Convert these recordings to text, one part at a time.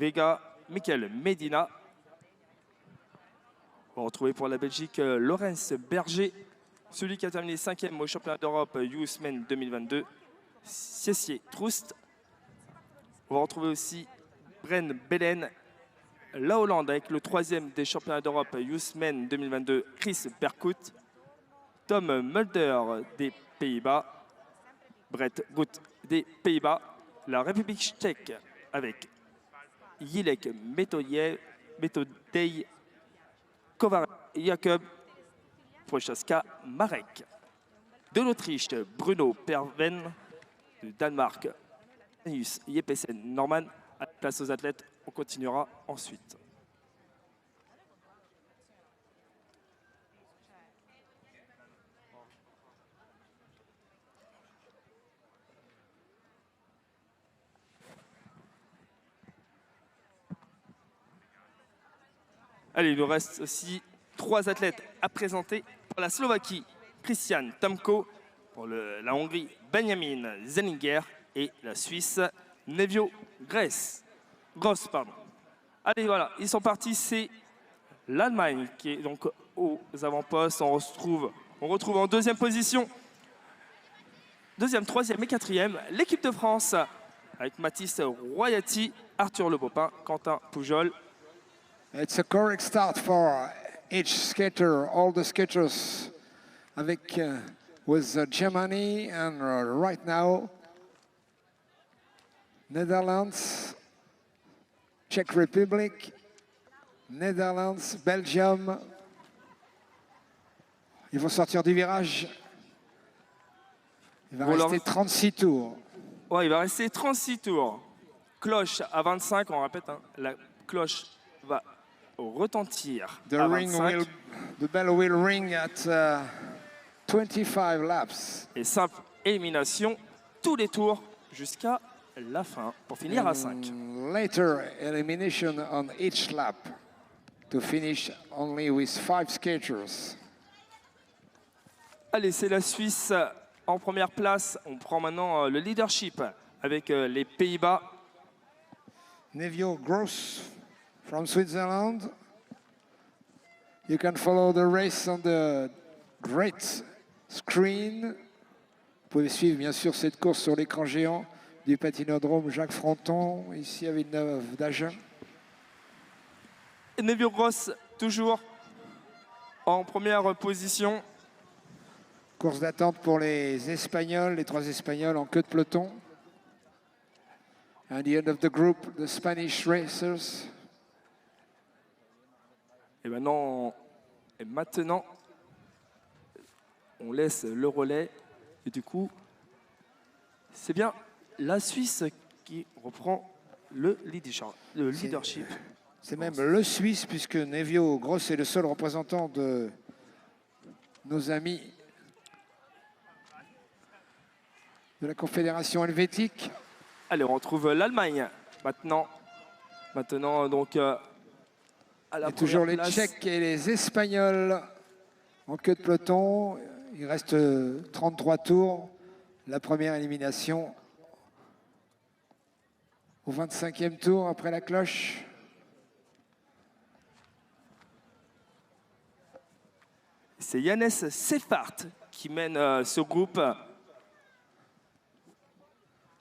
Vega, Michael Medina. On va retrouver pour la Belgique Laurens Berger, celui qui a terminé 5e au championnat d'Europe Youth Men 2022, Cessier Troust. On va retrouver aussi Bren Belen, la Hollande avec le 3e des championnats d'Europe Youth Men 2022, Chris Berkut. Tom Mulder des Pays-Bas, Brett Bout des Pays-Bas, la République tchèque avec Jilek Metodej, Kovar Jakob, Prochaska Marek. De l'Autriche, Bruno Perven. Du Danemark, Danius Jeppesen Norman. Place aux athlètes, on continuera ensuite. Allez, il nous reste aussi 3 athlètes à présenter. Pour la Slovaquie, Christian Tomko. Pour la Hongrie, Benjamin Zellinger. Et la Suisse, Nevio Gross. Allez, voilà, ils sont partis. C'est l'Allemagne qui est donc aux avant-postes. On retrouve en 2e position, 2e, 3e et 4e, l'équipe de France avec Mathis Royati, Arthur Le Bopin, Quentin Poujol. It's a correct start for each skater, all the skaters avec with Germany and right now Netherlands, Czech Republic, Netherlands, Belgium. Ils vont sortir du virage. Il va rester 36 tours. Ouais, il va rester 36 tours. Cloche à 25, on répète, hein, la cloche va retentir à 25. The bell will ring at 25 laps. Et simple élimination, tous les tours jusqu'à la fin, pour finir à 5. Later, elimination on each lap to finish only with 5 skaters. Allez, c'est la Suisse en première place. On prend maintenant le leadership avec les Pays-Bas. Nevio Gross from Switzerland. You can follow the race on the great screen. Vous pouvez suivre bien sûr cette course sur l'écran géant du patinodrome Jacques Fronton, ici à Villeneuve d'Agen. Nevio Gross, toujours en première position. Course d'attente pour les Espagnols, les 3 Espagnols en queue de peloton. At the end of the group, the Spanish racers. Et maintenant, on laisse le relais. Et du coup, c'est bien la Suisse qui reprend le leadership. C'est même le Suisse, puisque Nevio Gross est le seul représentant de nos amis de la Confédération helvétique. Allez, on retrouve l'Allemagne maintenant. Donc, à la et toujours les place. Tchèques et les Espagnols en queue de peloton. Il reste 33 tours. La première élimination au 25e tour après la cloche. C'est Yannes Seffart qui mène ce groupe.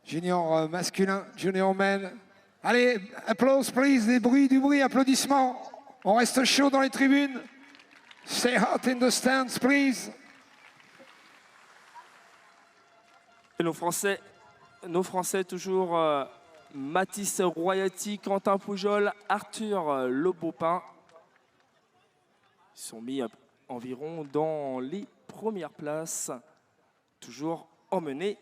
Junior masculin, junior men. Allez, applause, please, du bruit, applaudissements. On reste chaud dans les tribunes. Stay hot in the stands, please. Et nos Français toujours Mathis Royati, Quentin Poujol, Arthur Le Bopin. Ils sont mis environ dans les premières places, toujours emmenés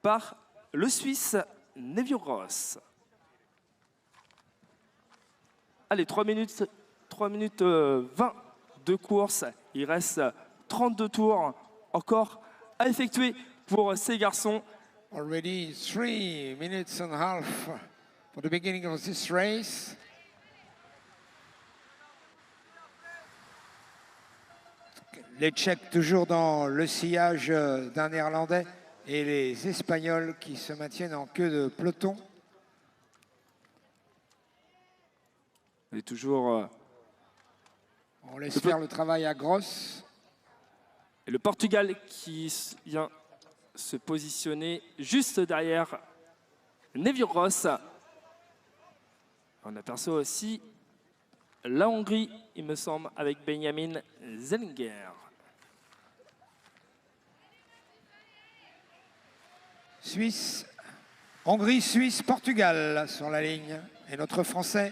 par le Suisse Nevio Gross. Allez, 3 minutes 20 de course. Il reste 32 tours encore à effectuer pour ces garçons. Already 3 minutes and a half for the beginning of this race. Les Tchèques toujours dans le sillage d'un Néerlandais et les Espagnols qui se maintiennent en queue de peloton. Et toujours On laisse faire le travail à Gross. et le Portugal qui vient se positionner juste derrière Nevio Gross. On aperçoit aussi la Hongrie, il me semble, avec Benjamin Zellinger. Suisse, Hongrie, Suisse, Portugal sur la ligne. Et notre Français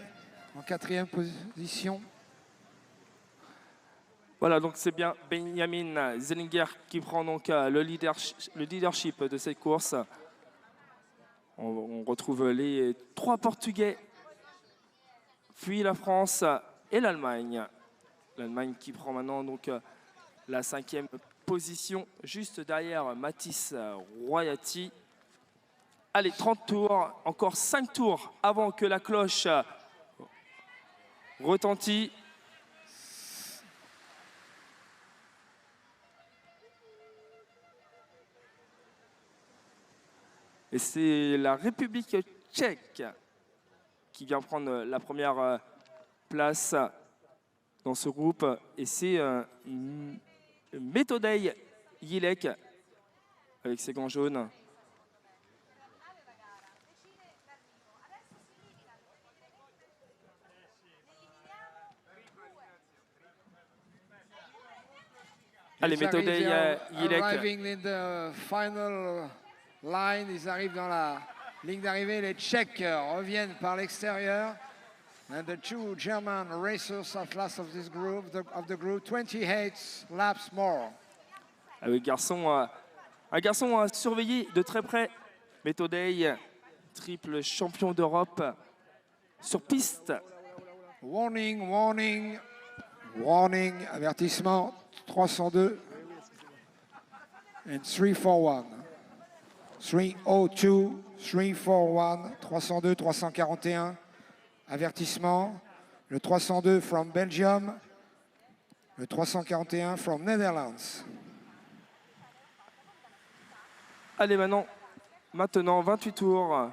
en 4e position. Voilà, donc c'est bien Benjamin Zellinger qui prend donc le leadership de cette course. On retrouve les 3 Portugais, puis la France et l'Allemagne. L'Allemagne qui prend maintenant donc la 5e position, juste derrière Mathis Royati. Allez, 30 tours, encore 5 tours avant que la cloche retentit. Et c'est la République tchèque qui vient prendre la première place dans ce groupe. Et c'est Metodej Jilek avec ses gants jaunes. Allez, Metodej Jilek. Arriving in the final line, ils arrivent dans la ligne d'arrivée. Les Tchèques reviennent par l'extérieur. And the 2 German racers at last of this group, of the group, 28 laps more. Un garçon à surveiller de très près. Metodej, triple champion d'Europe sur piste. Warning, warning, warning, avertissement 302 and 341. 302, 341, 302, 341. Avertissement. Le 302 from Belgium. Le 341 from Netherlands. Allez, maintenant 28 tours.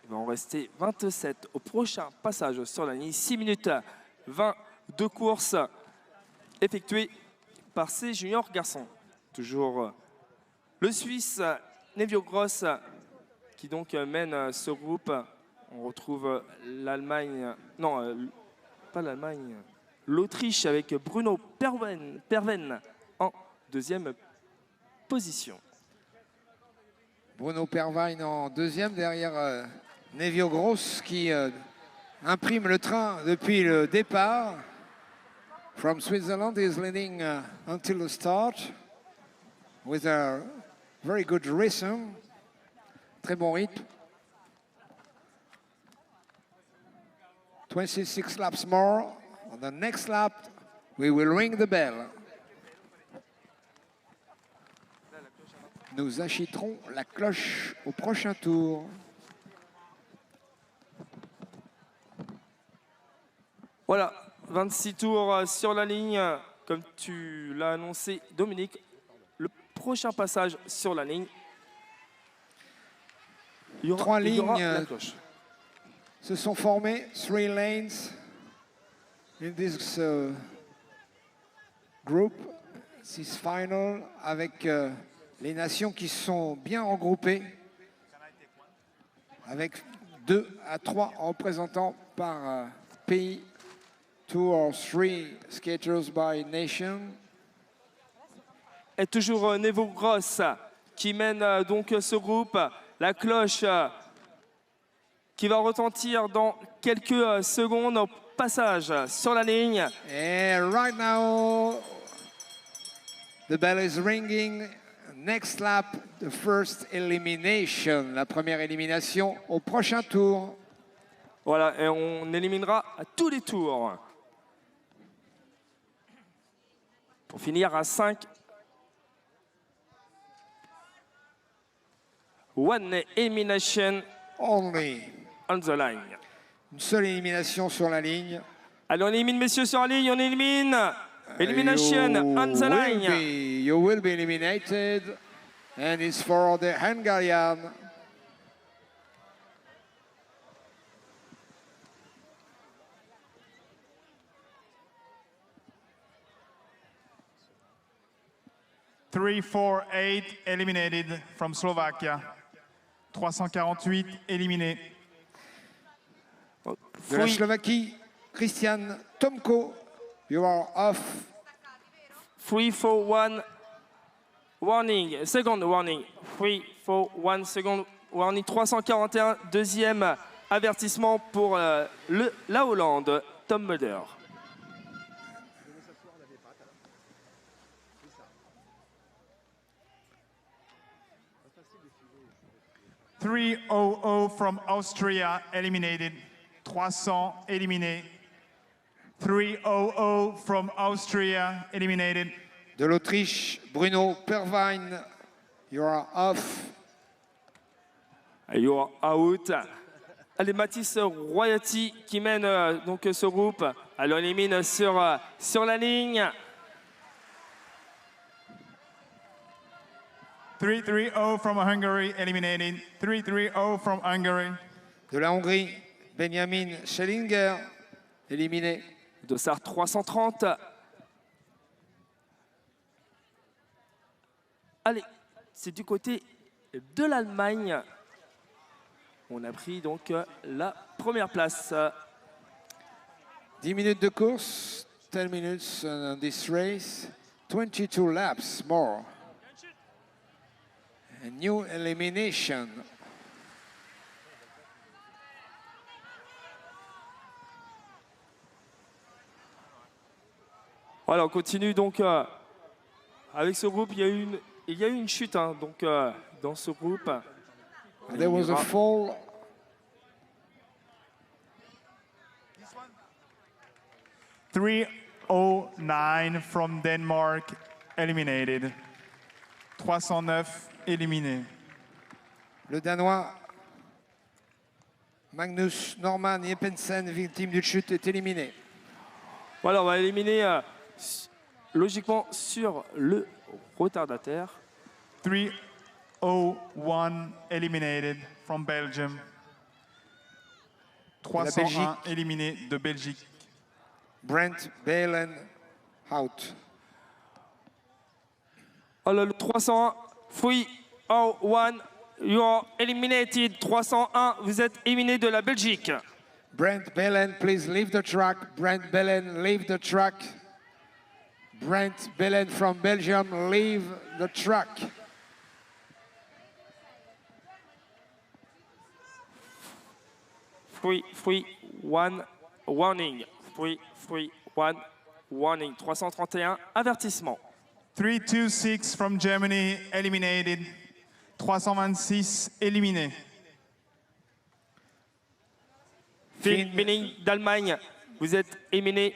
Il va en rester 27 au prochain passage sur la ligne. 6 minutes 20 de course effectuée par ces juniors garçons. Toujours le Suisse Nevio Gross qui donc mène ce groupe. On retrouve l'Allemagne, non, pas l'Allemagne, l'Autriche avec Bruno Perven en 2e position. Bruno Perven en 2e derrière Nevio Gross qui imprime le train depuis le départ. From Switzerland is leading until the start with a very good rhythm. Très bon rythme. 26 laps more. On the next lap, we will ring the bell. Nous agiterons la cloche au prochain tour. Voilà, 26 tours sur la ligne. Comme tu l'as annoncé, Dominique, le prochain passage sur la ligne. Il y aura, 3 lignes la cloche. se sont formées, 3 lanes in this group, this final, avec les nations qui sont bien regroupées, avec 2 à 3 représentants par pays, 2 or 3 skaters by nation. Et toujours Nevio Gross qui mène donc ce groupe. La cloche qui va retentir dans quelques secondes au passage sur la ligne. And right now, the bell is ringing. Next lap, the first elimination. La première élimination au prochain tour. Voilà, et on éliminera à tous les tours. Pour finir à 5. One elimination Only. on the line. Une seule élimination sur la ligne. Allez, on élimine, messieurs, sur la ligne, on élimine. Elimination on the line. You will be eliminated. And it's for the Hungarian. 348 eliminated from Slovakia. 348 éliminés. De la Slovaquie, Christian Tomko, you are off. 3-4-1 warning, second warning. 3-4-1 second warning. 341, deuxième avertissement pour la Hollande, Tom Mulder. .300 from Austria eliminated. 300 éliminés. 300 from Austria eliminated. De l'Autriche, Bruno Perwein, you are off. You are out. Allez, Mathis Royati qui mène donc ce groupe. Elle l'élimine sur la ligne. 330 from Hungary eliminated. 330 from Hungary. De la Hongrie, Benjamin Schellinger, éliminé. Dossard 330. Allez, c'est du côté de l'Allemagne. On a pris donc la première place. 10 minutes de course, 10 minutes on this race, 22 laps more. A new elimination. Voilà, on continue donc avec ce groupe. Il y a eu une chute donc, dans ce groupe. There was a fall. .309 from Denmark eliminated. 309 éliminés. Le Danois Magnus Norman Jeppensen, victime d'une chute, est éliminé. Voilà, on va éliminer logiquement sur le retardataire. 301 eliminated from Belgium. 301 éliminé de Belgique. Brent Balen, out. Alors, le 301, 301, you are eliminated. 301, vous êtes éliminé de la Belgique. Brent Balen, please leave the track. Brent Balen, leave the track. Brent Balen from Belgium, leave the track. Free, one, warning. Free, one, warning. 331, avertissement. 326 from Germany eliminated. 326 éliminés. Phil Milling d'Allemagne, vous êtes éliminé.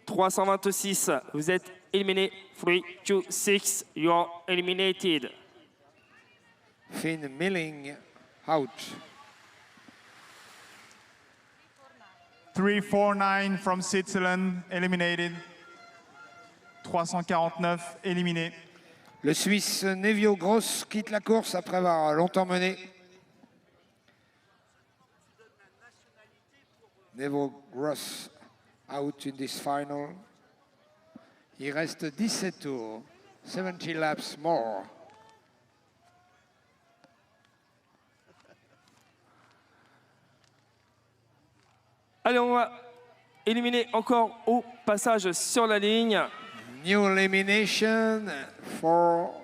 326, vous êtes éliminé. 326, you are eliminated. Finn Milling, out. 349 from Switzerland eliminated. 349 éliminés. Le Suisse Nevio Gross quitte la course après avoir longtemps mené. Nevio Gross out in this final. Il reste 17 tours, 70 laps more. Allez, on va éliminer encore au passage sur la ligne. New elimination for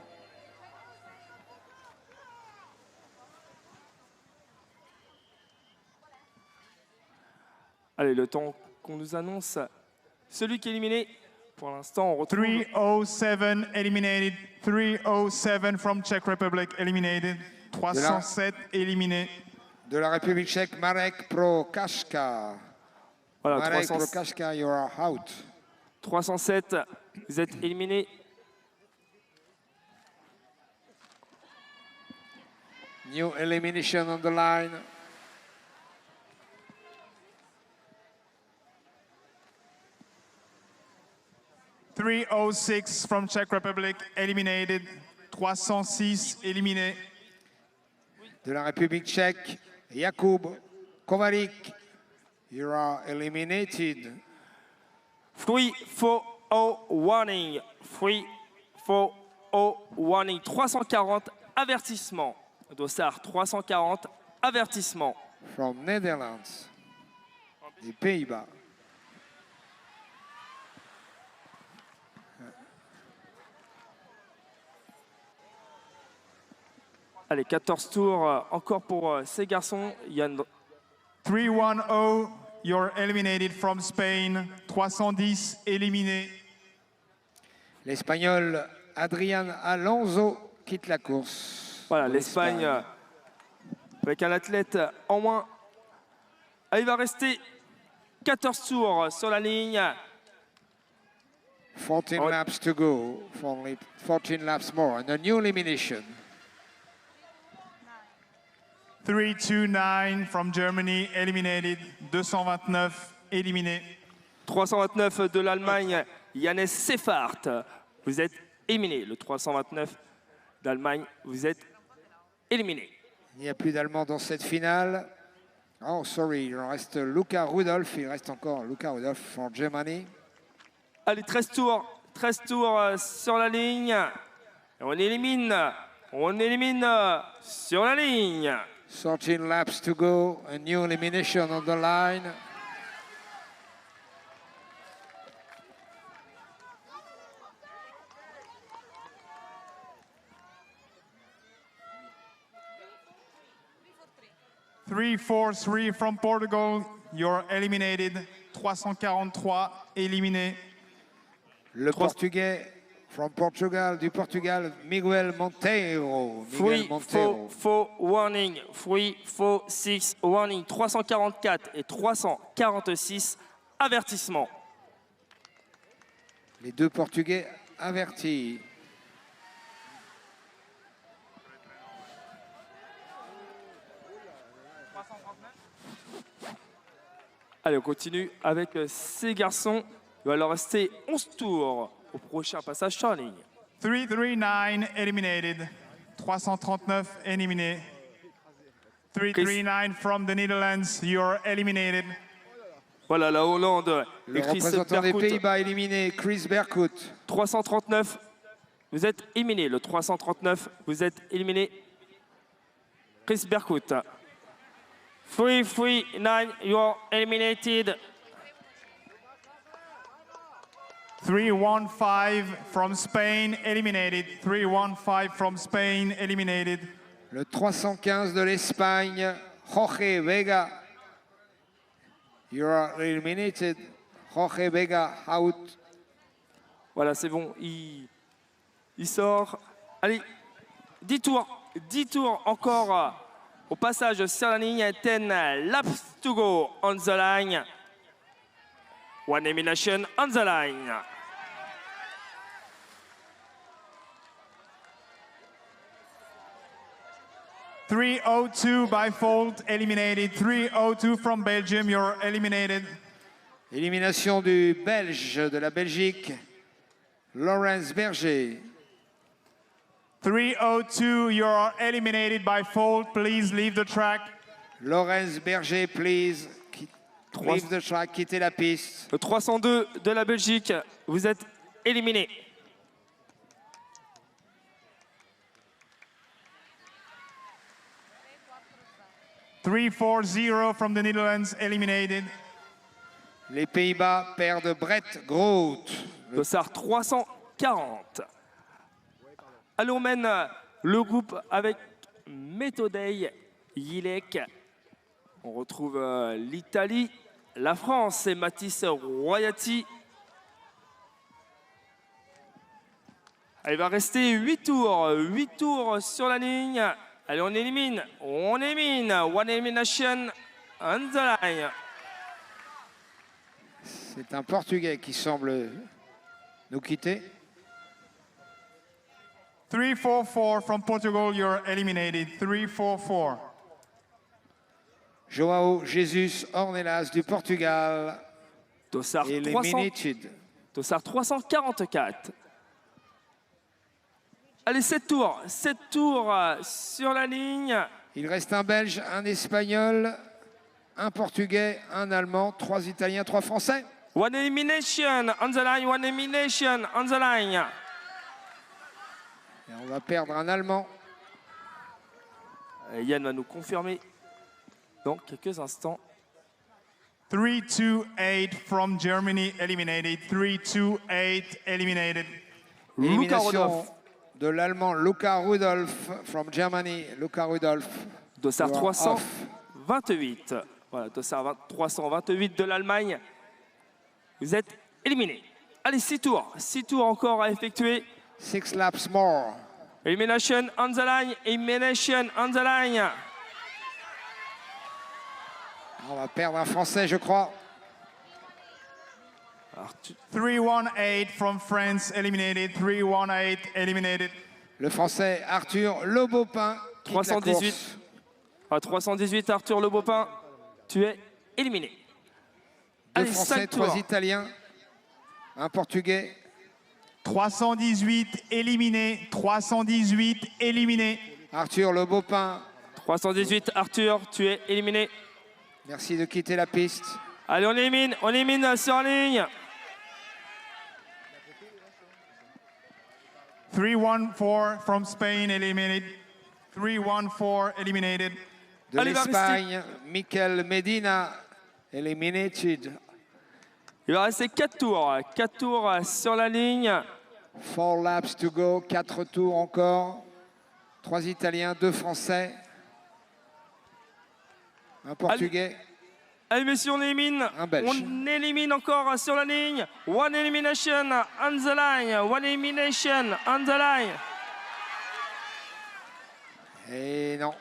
Allez, le temps qu'on nous annonce, celui qui est éliminé, pour l'instant, on retrouve 307 eliminated. 307 from Czech Republic eliminated. 307 éliminés. de la République tchèque, Marek Prokaška. voilà, Marek 300 Prokaška, you are out. 307, vous êtes éliminé. New elimination on the line. .306 from Czech Republic eliminated. 306 éliminés. De la République tchèque, Jakub Kovarík, you are eliminated. 340 warning. 340 warning 340, avertissement. Dossard 340, avertissement. From Netherlands, des Pays-Bas. Allez, 14 tours encore pour ces garçons. Yann 310, you're eliminated from Spain. 310 éliminé. L'Espagnol Adrián Alonso quitte la course. Voilà, pour l'Espagne avec un athlète en moins. Ah, il va rester 14 tours sur la ligne. 14 Oh. laps to go. Only 14 laps more. And a new elimination. 329 from Germany, eliminated. 229 éliminé. 329 de l'Allemagne, Yannis Seffart. Vous êtes éliminé. Le 329 d'Allemagne, vous êtes éliminé. Il n'y a plus d'Allemands dans cette finale. Oh, sorry, il en reste Luca Rudolph. Il reste encore Luca Rudolph for Germany. Allez, 13 tours sur la ligne. Et on élimine sur la ligne. 13 laps to go. A new elimination on the line. Three, four, three from Portugal, you're eliminated. 343 éliminé. Le Portugais from Portugal, du Portugal, Miguel Monteiro. Miguel Monteiro. Faux warning. 3, 4, 6 warning. 344 et 346 avertissement. Les deux Portugais avertis. Allez, on continue avec ces garçons. Il va leur rester 11 tours au prochain passage sur la ligne. 339 eliminated. 339 éliminé. 339 from the Netherlands, you're eliminated. Voilà, la Hollande Le et Chris représentant des Berkut. Pays-Bas éliminé, Chris Berkut. 339, vous êtes éliminé. Le 339, vous êtes éliminé. Chris Berkut. 339, you're eliminated. 315 from Spain, eliminated. 315 from Spain, eliminated. Le 315 de l'Espagne, Jorge Vega. You are eliminated. Jorge Vega out. Voilà, c'est bon, il sort. Allez, 10 tours encore au passage sur la ligne. 10 laps to go on the line. One elimination on the line. .302 by fault, eliminated. 302 from Belgium, you're eliminated. Élimination du Belge de la Belgique, Laurens Berger. 302, you're eliminated by fault. Please leave the track. Laurens Berger, please. Leave the track, quittez la piste. Le 302 de la Belgique, vous êtes éliminé. .340 from the Netherlands, eliminated. Les Pays-Bas perdent Brett Groot. Dossard 340. Allez, on mène le groupe avec Metodei, Yilek. On retrouve l'Italie, la France et Mathis Royati. Il va rester 8 tours sur la ligne. Allez, on élimine. One elimination on the line. C'est un Portugais qui semble nous quitter. 344 from Portugal, you're eliminated. 344. João Jesus Ornelas du Portugal. Dossard Eliminated. 344. Allez, 7 tours sur la ligne. Il reste un Belge, un Espagnol, un Portugais, un Allemand, 3 Italiens, 3 Français. One elimination on the line, one elimination on the line. Et on va perdre un Allemand. Yann va nous confirmer dans quelques instants. 3-2-8 from Germany eliminated. 3-2-8 eliminated. Luka Élimination Rudolph. de l'Allemand Luka Rudolph from Germany. Luka Rudolph. Dossard You are off. 328. Voilà, Dossard 328 de l'Allemagne. Vous êtes éliminé. Allez, 6 tours. 6 tours encore à effectuer. 6 laps more. Elimination on the line. Elimination on the line. On va perdre un Français, je crois. Alors, 3-1-8 from France eliminated. 3-1-8 eliminated. Le Français Arthur Le Beaupin. quitte la 318. course. À 318, Arthur Le Beaupin, tu es éliminé. 2 Allez, Français, 5 tours. 3 Italiens, un Portugais. 318 éliminé. 318 éliminé. Arthur Le Beaupin, 318, Arthur, tu es éliminé. merci de quitter la piste. Allez, on élimine sur la ligne. 314 from Spain eliminated. 314 eliminated. De Allez, va l'Espagne, Mikel Medina, eliminated. Il va rester 4 tours. 4 tours sur la ligne. 4 laps to go, 4 tours encore. 3 Italiens, 2 Français. Un Portugais. Allez, messieurs, on élimine. Un Belge. On élimine encore sur la ligne. One elimination on the line. One elimination on the line. Et non.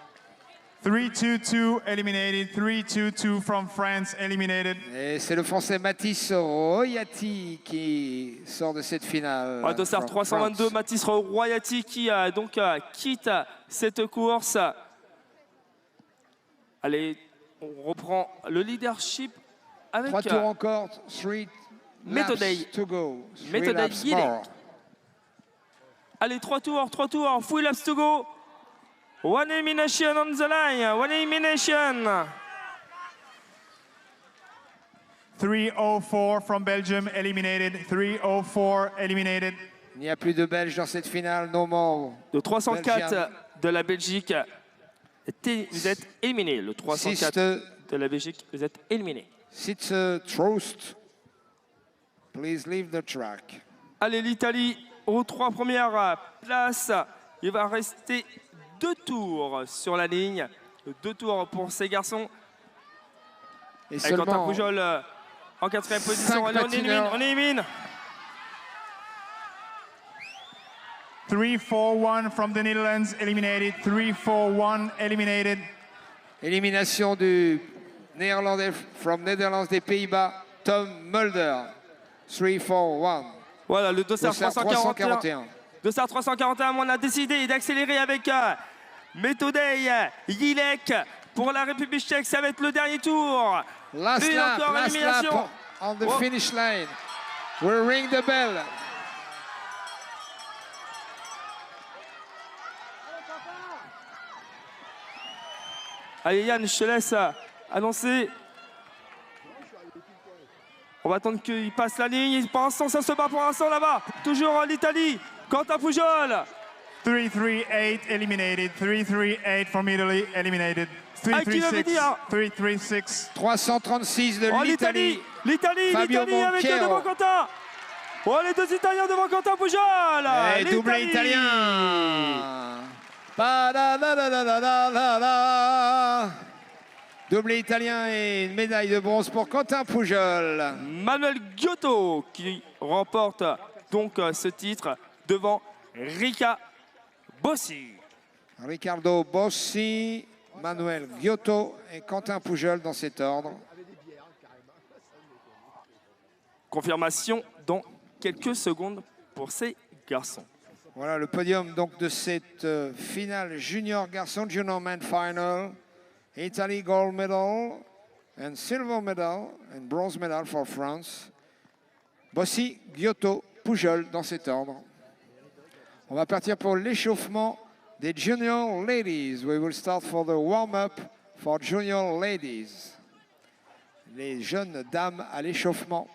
322 eliminated. 322 from France eliminated. Et c'est le Français Mathis Royati qui sort de cette finale. Ouais, Dossard from 322, France. Mathis Royati qui donc quitte cette course. Allez, on reprend le leadership avec 3 tours encore, 3 Méthodei. laps to go. 3 Méthodei laps Guillet. more. allez, 3 tours, 3 laps to go. One elimination on the line, one elimination. 304 from Belgium eliminated. 304 eliminated. Il n'y a plus de Belges dans cette finale, no more. Le 304 Belgian. de la Belgique, vous êtes éliminé. Le 304 de la Belgique, vous êtes éliminé. Sitze Trost, please leave the track. Allez, l'Italie aux 3 premières places. Il va rester 2 tours sur la ligne. 2 tours pour ces garçons. Et Avec Quentin seulement Pujol en 4e position. 5 Allez, on élimine. 341 from the Netherlands eliminated. 341 eliminated. élimination du néerlandais from Netherlands des Pays-Bas, Tom Mulder. 3-4-1. Voilà, le Dossard 341. 341. Dossard 341, on a décidé d'accélérer avec Méthodei Yilek pour la République tchèque. Ça va être le dernier tour. Last Puis lap, encore last élimination. lap on the Oh. finish line. We'll ring the bell. Allez Yann, je te laisse annoncer. On va attendre qu'il passe la ligne. Pour l'instant, ça se bat pour l'instant là-bas. Toujours l'Italie. Quentin Pujol. 338 eliminated. 338 from Italy eliminated. Ah, qui l'avait dit, hein? 336. 336 de Oh, l'Italie. L'Italie Fabio avec Monchiero. devant Quentin. Oh, les 2 Italiens devant Quentin Pujol. Et double L'Italie. italien. Pa-da-da-da-da-da-da-da. Double italien et une médaille de bronze pour Quentin Pujol. Manuel Giotto qui remporte donc ce titre devant Rika Bossi. Riccardo Bossi, Manuel Giotto et Quentin Pujol dans cet ordre. Confirmation dans quelques secondes pour ces garçons. Voilà le podium donc de cette finale junior garçon, junior man final. Italy gold medal and silver medal and bronze medal for France. Bossi, Giotto, Pujol dans cet ordre. On va partir pour l'échauffement des junior ladies. We will start for the warm-up for junior ladies. Les jeunes dames à l'échauffement.